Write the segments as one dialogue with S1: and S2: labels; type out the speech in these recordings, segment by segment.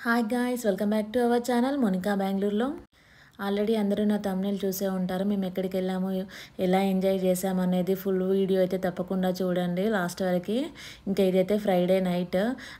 S1: Hi guys, welcome back to our channel Monika బెంగళూరులో. Already అందరూ నా thumbnail చూసే ఉంటారు. మేము ఎక్కడికి వెళ్ళాము, ఎలా ఎంజాయ్ చేసాము అనేది ఫుల్ వీడియో అయితే తప్పకుండా చూడండి లాస్ట్ వరకు. ఇంకా ఇదైతే ఫ్రైడే నైట్,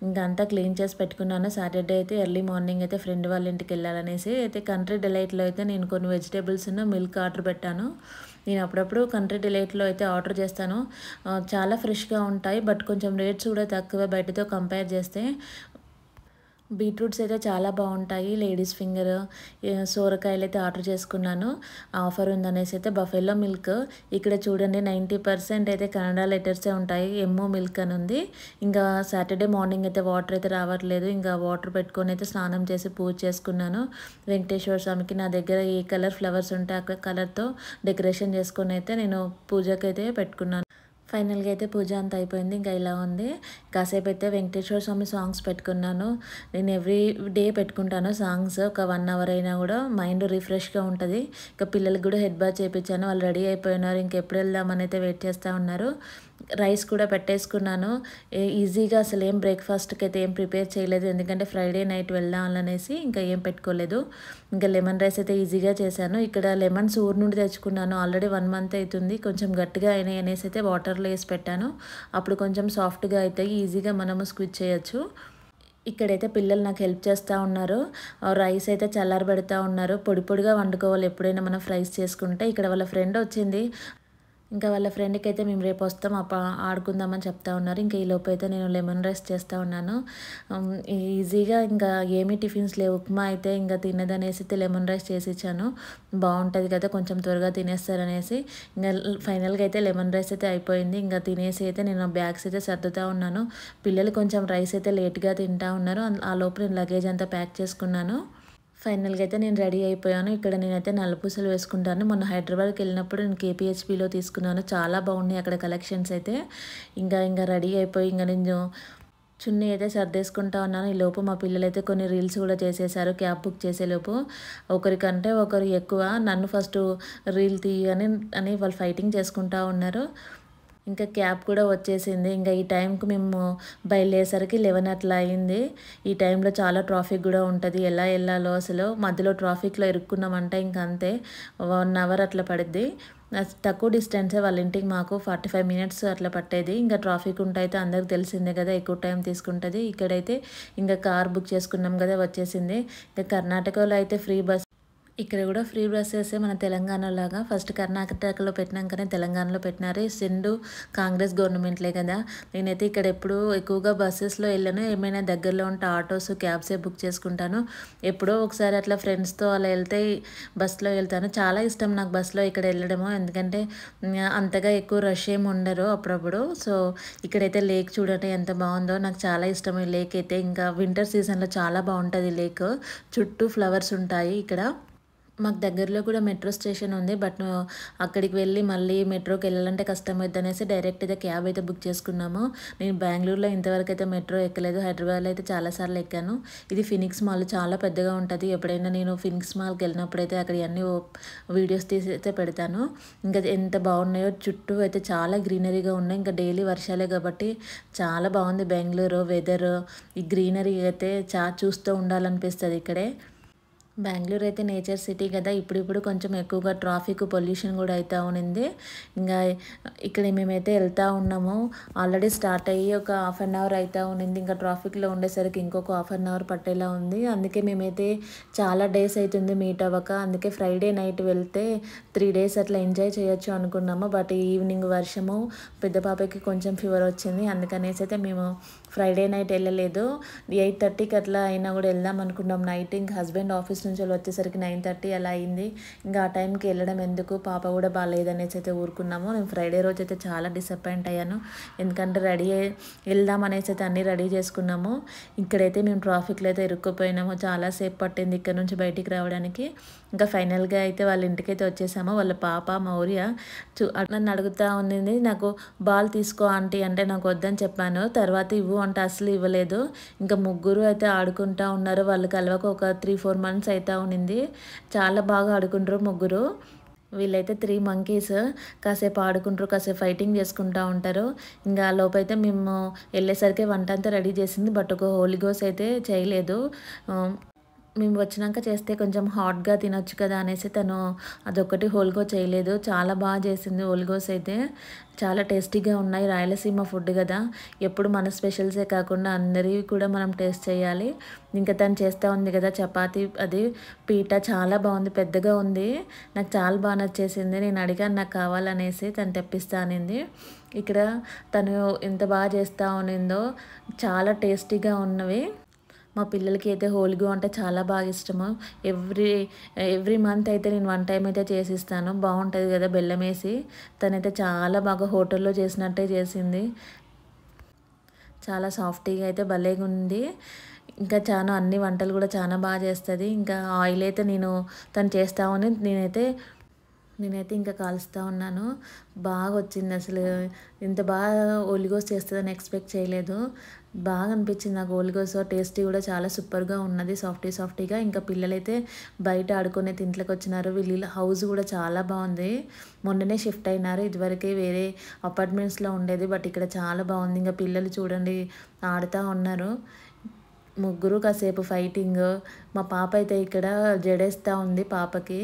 S1: ఇంకా అంతా క్లీన్ చేసి పెట్టుకున్నాను. సాటర్డే అయితే ఎర్లీ మార్నింగ్ అయితే ఫ్రెండ్ వాళ్ళ ఇంటికి వెళ్ళాలనేసి అయితే కంట్రీ డిలైట్లో అయితే నేను కొన్ని వెజిటేబుల్స్ మిల్క్ ఆర్డర్ పెట్టాను. నేను అప్పుడప్పుడు కంట్రీ డిలైట్లో అయితే ఆర్డర్ చేస్తాను. చాలా ఫ్రెష్గా ఉంటాయి, బట్ కొంచెం రేట్స్ కూడా తక్కువ బయటతో కంపేర్ చేస్తే. బీట్రూట్స్ అయితే చాలా బాగుంటాయి. లేడీస్ ఫింగర్, సోరకాయలు అయితే ఆర్డర్ చేసుకున్నాను. ఆఫర్ ఉందనేసి అయితే బఫెలో మిల్క్ ఇక్కడ చూడండి 90% అయితే కన్నడ లెటర్సే ఉంటాయి. ఎమ్మో మిల్క్ అని ఉంది. ఇంకా సాటర్డే మార్నింగ్ అయితే వాటర్ అయితే రావట్లేదు. ఇంకా వాటర్ పెట్టుకొని అయితే స్నానం చేసి పూజ చేసుకున్నాను. వెంకటేశ్వర స్వామికి నా దగ్గర ఏ కలర్ ఫ్లవర్స్ ఉంటే ఆ కలర్తో డెకరేషన్ చేసుకొని అయితే నేను పూజకి అయితే పెట్టుకున్నాను. ఫైనల్గా అయితే పూజ అంతా అయిపోయింది. ఇంకా ఇలా ఉంది. కాసేపు అయితే వెంకటేశ్వర స్వామి సాంగ్స్ పెట్టుకున్నాను. నేను ఎవ్రీ డే పెట్టుకుంటాను సాంగ్స్. ఒక 1 అవర్ అయినా కూడా మైండ్ రిఫ్రెష్గా ఉంటుంది. ఇంకా పిల్లలకి కూడా హెడ్ బాత్ చేయించాను. వాళ్ళు రెడీ అయిపోయినారు. ఇంకెప్పుడు వెళ్దామని అయితే వెయిట్ చేస్తూ ఉన్నారు. రైస్ కూడా పెట్టేసుకున్నాను. ఈజీగా అసలు ఏం బ్రేక్ఫాస్ట్కి అయితే ఏం ప్రిపేర్ చేయలేదు, ఎందుకంటే ఫ్రైడే నైట్ వెళ్దామనేసి ఇంకా ఏం పెట్టుకోలేదు. ఇంకా లెమన్ రైస్ అయితే ఈజీగా చేశాను. ఇక్కడ లెమన్స్ ఊరు నుండి తెచ్చుకున్నాను. ఆల్రెడీ 1 మంత్ అవుతుంది. కొంచెం గట్టిగా అయినాయి అనేసి అయితే వాటర్లో వేసి పెట్టాను. అప్పుడు కొంచెం సాఫ్ట్గా అవుతాయి, ఈజీగా మనము స్క్విజ్ చేయొచ్చు. ఇక్కడైతే పిల్లలు నాకు హెల్ప్ చేస్తూ ఉన్నారు. రైస్ అయితే చల్లారబెడతా ఉన్నారు. పొడి పొడిగా వండుకోవాలి ఎప్పుడైనా మనం ఫ్రైస్ చేసుకుంటే. ఇక్కడ వాళ్ళ ఫ్రెండ్ వచ్చింది. ఇంకా వాళ్ళ ఫ్రెండ్కి అయితే మేము రేపు వస్తాం ఆడుకుందామని చెప్తా ఉన్నారు. ఇంకా ఈ లోపు అయితే నేను లెమన్ రైస్ చేస్తూ ఉన్నాను. ఈజీగా ఇంకా ఏమీ టిఫిన్స్ లేవు. ఉప్మా అయితే ఇంకా తినదనేసి అయితే లెమన్ రైస్ చేసి ఇచ్చాను. బాగుంటుంది కదా, కొంచెం త్వరగా తినేస్తారనేసి. ఇంకా ఫైనల్గా అయితే లెమన్ రైస్ అయితే అయిపోయింది. ఇంకా తినేసి అయితే నేను బ్యాగ్స్ అయితే సర్దుతూ ఉన్నాను. పిల్లలు కొంచెం రైస్ అయితే లేట్గా తింటూ ఉన్నారు. ఆ లోపు నేను లగేజ్ అంతా ప్యాక్ చేసుకున్నాను. ఫైనల్గా అయితే నేను రెడీ అయిపోయాను. ఇక్కడ నేనైతే నల్లపూసలు వేసుకుంటాను. మొన్న హైదరాబాద్కి వెళ్ళినప్పుడు నేను కేపీహెచ్పిలో తీసుకున్నాను. చాలా బాగున్నాయి అక్కడ కలెక్షన్స్ అయితే. ఇంకా రెడీ అయిపోయి ఇంకా నేను చున్నీ అయితే సర్దేసుకుంటా ఉన్నాను. ఈ లోపు మా పిల్లలు అయితే కొన్ని రీల్స్ కూడా చేసేసారు. క్యాబ్ బుక్ చేసేలోపు ఒకరికంటే ఒకరు ఎక్కువ నన్ను ఫస్ట్ రీల్ తీయని అని వాళ్ళు ఫైటింగ్ చేసుకుంటూ ఉన్నారు. ఇంకా క్యాబ్ కూడా వచ్చేసింది. ఇంకా ఈ టైంకి మేము బయలుదేరేసరికి 11 అట్లా అయింది. ఈ టైంలో చాలా ట్రాఫిక్ కూడా ఉంటుంది. ఎలా వెళ్ళాలో అసలు మధ్యలో ట్రాఫిక్లో ఇరుక్కున్నామంటే ఇంకా అంతే, 1 అవర్ అట్లా పడుద్ది. తక్కువ డిస్టెన్సే వాళ్ళ ఇంటికి, మాకు 45 మినిట్స్ అట్లా పట్టేది. ఇంకా ట్రాఫిక్ ఉంటే అయితే అందరికి తెలిసిందే కదా, ఎక్కువ టైం తీసుకుంటుంది. ఇక్కడైతే ఇంకా కార్ బుక్ చేసుకున్నాం కదా, వచ్చేసింది. ఇంకా కర్ణాటకలో అయితే ఫ్రీ బస్, ఇక్కడ కూడా ఫ్రీ బస్సెస్ మన తెలంగాణ లాగా. ఫస్ట్ కర్ణాటకలో పెట్టినాకనే తెలంగాణలో పెట్టినారు. సెండు కాంగ్రెస్ గవర్నమెంట్లే కదా. నేనైతే ఇక్కడ ఎప్పుడు ఎక్కువగా బస్సెస్లో వెళ్ళాను. ఏమైనా దగ్గరలో ఉంటే ఆటోస్, క్యాబ్సే బుక్ చేసుకుంటాను. ఎప్పుడో ఒకసారి అట్లా ఫ్రెండ్స్తో అలా వెళ్తే బస్సులో వెళ్తాను. చాలా ఇష్టం నాకు బస్సులో ఇక్కడ వెళ్ళడము, ఎందుకంటే అంతగా ఎక్కువ రష్ ఏమి ఉండరు అప్పుడప్పుడు. సో ఇక్కడైతే లేక్ చూడండి ఎంత బాగుందో, నాకు చాలా ఇష్టం ఈ లేక్ అయితే. ఇంకా వింటర్ సీజన్లో చాలా బాగుంటుంది లేక్. చుట్టూ ఫ్లవర్స్ ఉంటాయి ఇక్కడ. మాకు దగ్గరలో కూడా మెట్రో స్టేషన్ ఉంది, బట్ అక్కడికి వెళ్ళి మళ్ళీ మెట్రోకి వెళ్ళాలంటే కష్టమైద్ది అనేసి డైరెక్ట్ అయితే క్యాబ్ అయితే బుక్ చేసుకున్నాము. నేను బెంగళూరులో ఇంతవరకు అయితే మెట్రో ఎక్కలేదు. హైదరాబాద్లో అయితే చాలాసార్లు ఎక్కాను. ఇది ఫినిక్స్ మాల్, చాలా పెద్దగా ఉంటుంది. ఎప్పుడైనా నేను ఫినిక్స్ మాల్కి వెళ్ళినప్పుడు అయితే అక్కడ అన్ని వీడియోస్ తీసి అయితే పెడతాను. ఇంకా ఎంత బాగున్నాయో, చుట్టూ అయితే చాలా గ్రీనరీగా ఉన్నాయి. ఇంకా డైలీ వర్షాలే కాబట్టి చాలా బాగుంది బెంగళూరు వెదర్. ఈ గ్రీనరీ అయితే చూస్తూ ఉండాలనిపిస్తుంది ఇక్కడే. బెంగళూరు అయితే నేచర్ సిటీ కదా, ఇప్పుడిప్పుడు కొంచెం ఎక్కువగా ట్రాఫిక్ పొల్యూషన్ కూడా అవుతూ ఉన్నింది. ఇంకా ఇక్కడ మేమైతే వెళ్తూ ఉన్నాము. ఆల్రెడీ స్టార్ట్ అయ్యి ఒక 1/2 అవర్ అవుతూ ఉన్నింది. ఇంకా ట్రాఫిక్లో ఉండేసరికి ఇంకొక 1/2 అవర్ పట్టేలా ఉంది. అందుకే మేమైతే చాలా డేస్ అవుతుంది మీట్ అవ్వక. అందుకే ఫ్రైడే నైట్ వెళ్తే 3 డేస్ అట్లా ఎంజాయ్ చేయొచ్చు అనుకున్నాము. బట్ ఈవినింగ్ వర్షము, పెద్ద పాపకి కొంచెం ఫీవర్ వచ్చింది. అందుకనేసి అయితే మేము ఫ్రైడే నైట్ వెళ్ళలేదు. 8:30కి అట్లా అయినా కూడా వెళ్దాం అనుకున్నాం నైట్. ఇంకా హస్బెండ్ ఆఫీస్ నుంచి వచ్చేసరికి 9:30 అలా అయింది. ఇంకా ఆ టైంకి వెళ్ళడం ఎందుకు, పాప కూడా బాగాలేదనేసి అయితే ఊరుకున్నాము. నేను ఫ్రైడే రోజు అయితే చాలా డిసప్పాయింట్ అయ్యాను, ఎందుకంటే వెళ్దాం అనేసి అయితే అన్నీ రెడీ చేసుకున్నాము. ఇక్కడైతే మేము ట్రాఫిక్లో అయితే ఇరుక్కుపోయినాము. చాలాసేపు పట్టింది ఇక్కడ నుంచి బయటికి రావడానికి. ఇంకా ఫైనల్గా అయితే వాళ్ళ ఇంటికైతే వచ్చేసాము. వాళ్ళ పాప మౌర్య నన్ను అడుగుతూ ఉంది, నాకు బాల్ తీసుకో ఆంటీ అంటే నాకు వద్దని చెప్పాను. తర్వాత ఇవ్వు అంటే అసలు ఇవ్వలేదు. ఇంకా ముగ్గురు అయితే ఆడుకుంటూ ఉన్నారు. వాళ్ళు కలవక ఒక 3-4 మంత్స్ అవుతూ ఉన్నింది. చాలా బాగా ఆడుకుంటారు ముగ్గురు. వీళ్ళైతే 3 మంకీస్ కాసేపు ఆడుకుంటారు, కాసేపు ఫైటింగ్ చేసుకుంటా ఉంటారు. ఇంకా లోపైతే మేము వెళ్ళేసరికి వంట అంతా రెడీ చేసింది. బట్ ఒక హోలీగోస్ అయితే చేయలేదు. మేము వచ్చినాక చేస్తే కొంచెం హాట్గా తినొచ్చు కదా అనేసి తను అదొక్కటి హోల్గో చేయలేదు. చాలా బాగా చేసింది హోల్గోస్ అయితే. చాలా టేస్టీగా ఉన్నాయి. రాయలసీమ ఫుడ్ కదా, ఎప్పుడు మన స్పెషల్సే కాకుండా అందరివి కూడా మనం టేస్ట్ చేయాలి. ఇంకా తను చేస్తూ ఉంది కదా చపాతీ, అది పీట చాలా బాగుంది, పెద్దగా ఉంది. నాకు చాలా బాగా నచ్చేసింది. నేను అడిగాను నాకు కావాలనేసి, తను తెప్పిస్తా అనింది. ఇక్కడ తను ఎంత బాగా చేస్తూ ఉన్నిందో, చాలా టేస్టీగా ఉన్నవి. మా పిల్లలకి అయితే హోలీగో అంటే చాలా బాగా ఇష్టము. ఎవ్రీ మంత్ అయితే నేను 1 టైం అయితే చేసిస్తాను. బాగుంటుంది కదా బెల్లం వేసి. తనైతే చాలా బాగా హోటల్లో చేసినట్టే చేసింది. చాలా సాఫ్టీగా అయితే భలేగా ఉంది. ఇంకా చాలా అన్ని వంటలు కూడా చాలా బాగా చేస్తుంది. ఇంకా ఆయిల్ అయితే తను చేస్తామని నేనైతే ఇంకా కాలుస్తూ ఉన్నాను. బాగా వచ్చింది. అసలు ఇంత బాగా ఓలిగోస్ చేస్తుందని ఎక్స్పెక్ట్ చేయలేదు. బాగా అనిపించింది నాకు ఓలిగోస్. టేస్టీ కూడా చాలా సూపర్గా ఉన్నది, సాఫ్టీగా. ఇంకా పిల్లలైతే బయట ఆడుకునే ఇంట్లోకి వచ్చినారు. వీళ్ళ హౌస్ కూడా చాలా బాగుంది. మొన్ననే షిఫ్ట్ అయినారు. ఇదివరకే వేరే అపార్ట్మెంట్స్లో ఉండేది, బట్ ఇక్కడ చాలా బాగుంది. ఇంకా పిల్లలు చూడండి ఆడుతూ ఉన్నారు. ముగ్గురు కాసేపు ఫైటింగ్. మా పాప అయితే ఇక్కడ జడేస్తూ ఉంది పాపకి.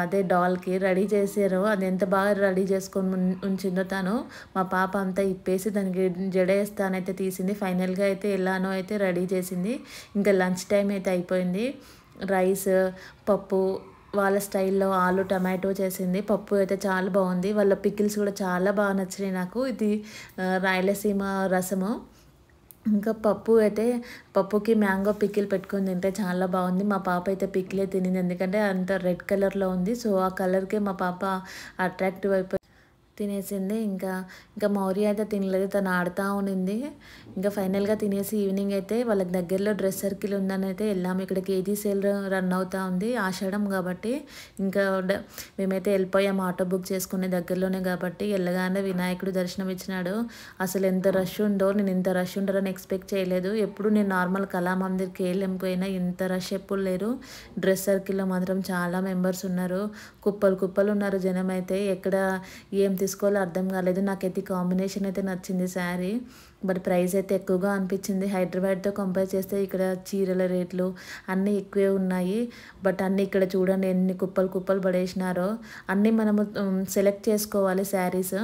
S1: అదే డాల్కి రెడీ చేసారు. అది ఎంత బాగా రెడీ చేసుకొని ఉంచిందో తను. మా పాప అంతా ఇప్పేసి దానికి జడేస్తానైతే తీసింది. ఫైనల్గా అయితే ఎలానో అయితే రెడీ చేసింది. ఇంకా లంచ్ టైం అయితే అయిపోయింది. రైస్, పప్పు వాళ్ళ స్టైల్లో ఆలు టమాటో చేసింది. పప్పు అయితే చాలా బాగుంది. వాళ్ళ పికిల్స్ కూడా చాలా బాగా నచ్చినాయి నాకు. ఇది రాయలసీమ రసము. ఇంకా పప్పుకి మ్యాంగో పికిల్ పెట్టుకొని తింటే చాలా బాగుంది. మా పాప అయితే పికిలే తినింది, ఎందుకంటే అంత రెడ్ కలర్లో ఉంది. సో ఆ కలర్కే మా పాప అట్రాక్టివ్ అయిపోయి తినేసింది. ఇంకా మౌర్య అయితే తినలేదు, తను ఆడుతూ ఉన్నింది. ఇంకా ఫైనల్గా తినేసి ఈవినింగ్ అయితే వాళ్ళకి దగ్గరలో డ్రెస్ సర్కిల్ ఉందని అయితే వెళ్ళాము. ఇక్కడ కేజీ సేల్ రన్ అవుతూ ఉంది, ఆషాఢం కాబట్టి. ఇంకా మేమైతే వెళ్ళిపోయాము ఆటో బుక్ చేసుకునే దగ్గరలోనే కాబట్టి. వెళ్ళగానే వినాయకుడు దర్శనం ఇచ్చినాడు. అసలు ఎంత రష్ ఉందో, నేను ఇంత రష్ ఉంటారని ఎక్స్పెక్ట్ చేయలేదు. ఎప్పుడు నేను నార్మల్ కళామందిర్కి వెళ్ళిపోయినా ఇంత రష్ ఎప్పుడు లేరు. డ్రెస్ సర్కిల్లో మాత్రం చాలా మెంబర్స్ ఉన్నారు. కుప్పలు ఉన్నారు జనం అయితే. ఎక్కడ ఏం తీసుకోవాలో అర్థం కాలేదు. నాకైతే కాంబినేషన్ అయితే నచ్చింది శారీ, బట్ ప్రైస్ అయితే ఎక్కువగా అనిపించింది. హైదరాబాద్తో కంపేర్ చేస్తే ఇక్కడ చీరల రేట్లు అన్నీ ఎక్కువే ఉన్నాయి. బట్ అన్నీ ఇక్కడ చూడండి ఎన్ని కుప్పలు పడేసినారో. అన్నీ మనము సెలెక్ట్ చేసుకోవాలి శారీస్.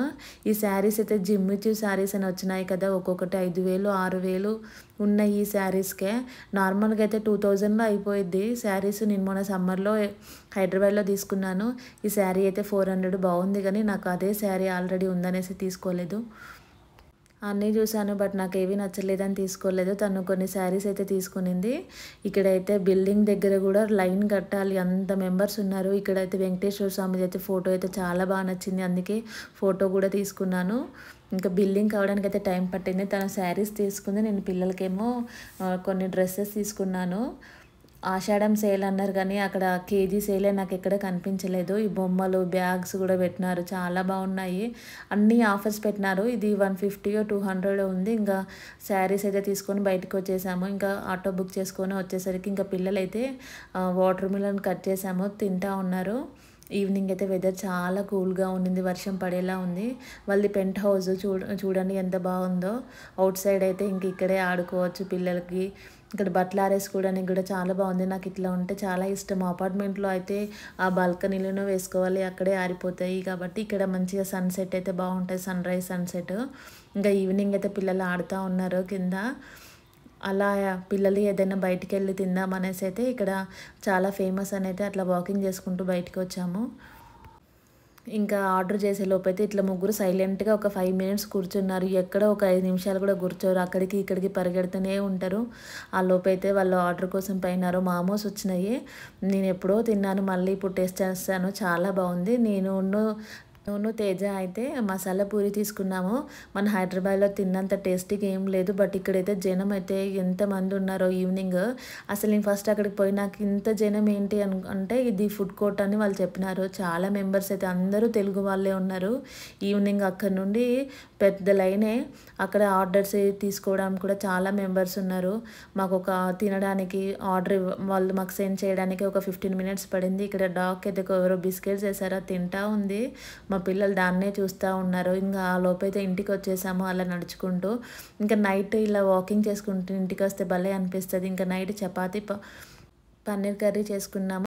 S1: ఈ శారీస్ అయితే జిమ్మిచూ శారీస్ అని వచ్చినాయి కదా, ఒక్కొక్కటి 5,000 6,000 ఉన్నాయి ఈ శారీస్కే. నార్మల్గా అయితే 2,000లో అయిపోయిద్ది శారీస్. నేను మొన్న సమ్మర్లో హైదరాబాద్లో తీసుకున్నాను. ఈ శారీ అయితే 400 బాగుంది, కానీ నాకు అదే శారీ ఆల్రెడీ ఉందనేసి తీసుకోలేదు. అన్నీ చూశాను, బట్ నాకు ఏవి నచ్చలేదని తీసుకోలేదు. తను కొన్ని శారీస్ అయితే తీసుకునింది. ఇక్కడైతే బిల్డింగ్ దగ్గర కూడా లైన్ కట్టాలి, అంత మెంబర్స్ ఉన్నారు. ఇక్కడైతే వెంకటేశ్వర స్వామి అయితే ఫోటో అయితే చాలా బాగా నచ్చింది, అందుకే ఫోటో కూడా తీసుకున్నాను. ఇంకా బిల్డింగ్ కావడానికి అయితే టైం పట్టింది. తన శారీస్ తీసుకుంది, నేను పిల్లలకేమో కొన్ని డ్రెస్సెస్ తీసుకున్నాను. ఆషాఢం సేల్ అన్నారు కానీ అక్కడ కేజీ సేలే నాకు ఎక్కడ కనిపించలేదు. ఈ బొమ్మలు, బ్యాగ్స్ కూడా పెట్టినారు, చాలా బాగున్నాయి. అన్ని ఆఫర్స్ పెట్టినారు. ఇది 150 200 ఉంది. ఇంకా శారీస్ అయితే తీసుకొని బయటకు వచ్చేసాము. ఇంకా ఆటో బుక్ చేసుకొని వచ్చేసరికి ఇంకా పిల్లలైతే వాటర్ మిలన్ కట్ చేసాము, తింటా ఉన్నారు. ఈవినింగ్ అయితే వెదర్ చాలా కూల్గా ఉండింది, వర్షం పడేలా ఉంది. వాళ్ళది పెంట్ హౌస్ చూడండి ఎంత బాగుందో. అవుట్ సైడ్ అయితే ఇంక ఇక్కడే ఆడుకోవచ్చు పిల్లలకి. ఇక్కడ బట్టలు ఆరేసుకోవడానికి కూడా చాలా బాగుంది. నాకు ఇట్లా ఉంటే చాలా ఇష్టం. అపార్ట్మెంట్లో అయితే ఆ బాల్కనీలోనే వేసుకోవాలి, అక్కడే ఆరిపోతాయి. కాబట్టి ఇక్కడ మంచిగా సన్సెట్ అయితే బాగుంటుంది, సన్ రైజ్ సన్సెట్. ఇంకా ఈవినింగ్ అయితే పిల్లలు ఆడుతూ ఉన్నారు కింద. అలా పిల్లలు ఏదైనా బయటికి వెళ్ళి తిందామనేసి అయితే ఇక్కడ చాలా ఫేమస్ అని అయితే అట్లా వాకింగ్ చేసుకుంటూ బయటకు వచ్చాము. ఇంకా ఆర్డర్ చేసే లోపైతే ఇట్లా ముగ్గురు సైలెంట్గా ఒక 5 మినిట్స్ కూర్చున్నారు. ఎక్కడ ఒక 5 నిమిషాలు కూడా కూర్చోరు, అక్కడికి ఇక్కడికి పరిగెడుతూనే ఉంటారు. ఆ లోపైతే వాళ్ళు ఆర్డర్ కోసం పోయినారు. మామోస్ వచ్చినాయి, నేను ఎప్పుడో తిన్నాను, మళ్ళీ ఇప్పుడు టేస్ట్ చేస్తాను, చాలా బాగుంది. నేను నేను తేజ అయితే మసాలా పూరి తీసుకున్నాము. మన హైదరాబాద్లో తిన్నంత టేస్టీగా ఏం లేదు. బట్ ఇక్కడైతే జనం అయితే ఎంతమంది ఉన్నారో ఈవినింగ్. అసలు నేను ఫస్ట్ అక్కడికి పోయినాక ఇంత జనం ఏంటి అంటే ఇది ఫుడ్ కోర్ట్ అని వాళ్ళు చెప్పినారు. చాలా మెంబర్స్ అయితే అందరూ తెలుగు వాళ్ళే ఉన్నారు. ఈవినింగ్ అక్కడ నుండి పెద్ద లైనే. అక్కడ ఆర్డర్స్ తీసుకోవడానికి కూడా చాలా మెంబర్స్ ఉన్నారు. మాకు ఒక తినడానికి ఆర్డర్ వాళ్ళు మాకు సెండ్ చేయడానికి ఒక 15 మినిట్స్ పడింది. ఇక్కడ డాగ్ అయితే ఎవరో బిస్కెట్స్ వేసారో తింటా ఉంది. మా పిల్లలు దాన్నే చూస్తూ ఉన్నారు. ఇంకా ఆ లోపైతే ఇంటికి వచ్చేసాము అలా నడుచుకుంటూ. ఇంకా నైట్ ఇలా వాకింగ్ చేసుకుంటూ ఇంటికి వస్తే భలే అనిపిస్తుంది. ఇంకా నైట్ చపాతీ పన్నీర్ కర్రీ చేసుకున్నాము.